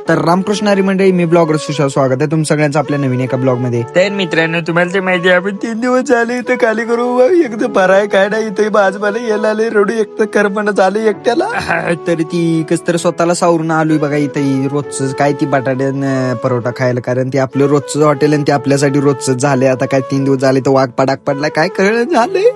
तर रामकृष्ण हरी मंडळी, मी ब्लॉगर सुशांत, स्वागत आहे तुम सगळ्यांचं आपल्या नवीन एका ब्लॉग मध्ये. तर मित्रांनो, तुम्हाला ते माहिती आहे, आपण 3 दिवस झाले इथं खाली करू एकदम भराय काय नाही इथे मला यायला आले रडू एकटं करपण झाले एकट्याला. तरी ती कस तर स्वतःला सावरून आलोय बघा इथे. रोजच काय ती बटाट्यान परोठा खायला, कारण ते आपलं रोजचं हॉटेल आणि ते आपल्यासाठी रोजच झाले. आता काय 3 दिवस झाले तर वाघ पडाक पडला, काय कळलं झालंय.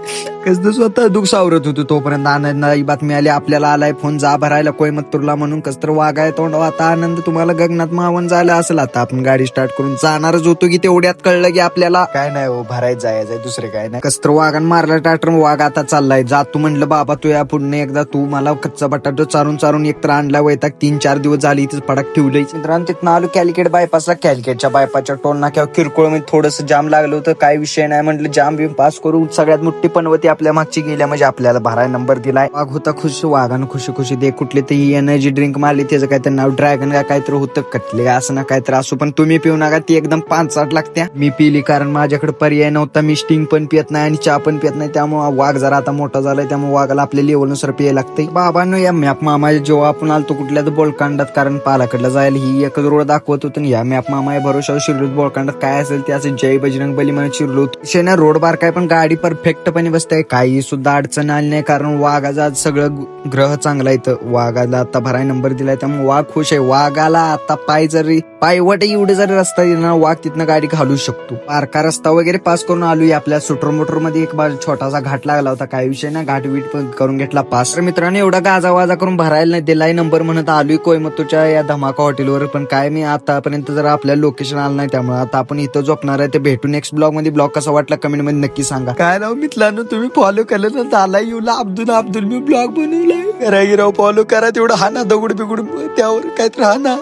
कसं स्वतः दुःख सावरत होतो तोपर्यंत आनंदाची बातमी आली, आपल्याला आलाय फोन जा भरायला कोयमत्तूरला म्हणून. कस तर वाघ आहे तोंड. आता आनंद तुम्हाला गगनात मावन झाला असेल. आता आपण गाडी स्टार्ट करून जाणारच होतो की तेवढ्यात कळलं की आपल्याला काय नाही हो, भरायचं जायचंय, दुसरे काय नाही. कस तर वाघान मारला टाटर. वाघ आता चाललाय. जातो म्हणलं बाबा तू या पुढे एकदा तू मला कच्चा बटाटा चारून चारून एकतर आणला वैताग. 3-4 दिवस झाले इथेच पडाक ठेवलंय. मित्रांनो तिथनं आलो कॅलिकेट बायपासला. कॅलिकेटच्या बायपासच्या टोल नाक्यावर किरकोळ मध्ये थोडस जाम लागलं होतं. काय विषय नाही म्हटलं, जाम बिम पास करू. सगळ्यात मोठी पनवती आपल्या मागची गेल्या म्हणजे आपल्याला भराय नंबर दिलाय. वाघ होता खुश. वाघानं खुशी खुशी दे कुठले तरी एनर्जी ड्रिंक मारली, त्याचं काय तर नाव ड्रॅगन का काहीतरी होतं, कटले असं ना काहीतरी असो. पण तुम्ही पिऊ नका, ती एकदम 5-8 लागत्या. मी पिली कारण माझ्याकडे पर्याय नव्हता. मी स्टिंग पण पित नाही आणि चहा पण पित नाही, त्यामुळे वाघ जरा आता मोठा झालाय, त्यामुळे वाघाला आपल्या लेवलनुसार पियायला लागतंय. बाबांनो, या मॅप मामा जेव्हा आपण आलतो कुठल्या तर बोलकांडात, कारण पालाकडला जायला ही एकच रोड दाखवत होतं. या मॅप मामा भरोशावर शिरलोत. बोलकांडात काय असेल ते असं जय बजरंग बली म्हणून शिरलोत. शेना रोड बार काय, पण गाडी परफेक्टपणे बसते, काही सुद्धा अडचण आली नाही, कारण वाघाचा आज सगळं ग्रह चांगला इथं. वाघाला आता भराय नंबर दिलाय, त्यामुळे वाघ खुश आहे. वाघाला आता पायवट एवढे जरी रस्ता दिला, वाघ तिथनं गाडी घालू शकतो. बारका रस्ता वगैरे पास करून आलोय. आपल्या सुटर मोटर मध्ये एक बार छोटासा घाट लागला होता, काय विषय ना, घाट वीट पण करून घेतला पास. तर मित्रांनो, एवढा गाजावाजा करून भरायला नाही दिलाय नंबर म्हणत आलोय कोयमत्तूरच्या या धमाका हॉटेलवर. पण काय मी आतापर्यंत जरा आपल्या लोकेशन आलं नाही, त्यामुळे आता आपण इथं झोपणार आहे. ते भेटू नेक्स्ट ब्लॉग मध्ये. ब्लॉग कसा वाटला कमेंट मध्ये नक्की सांगा. काय राव मित्रांनो, तुम्ही फॉलो केलं ना, झाला येऊला अब्दुल मी ब्लॉग बनवलाय. करा गिराव फॉलो करा, तेवढं हा ना दगड बिगड त्यावर काय तर हा ना.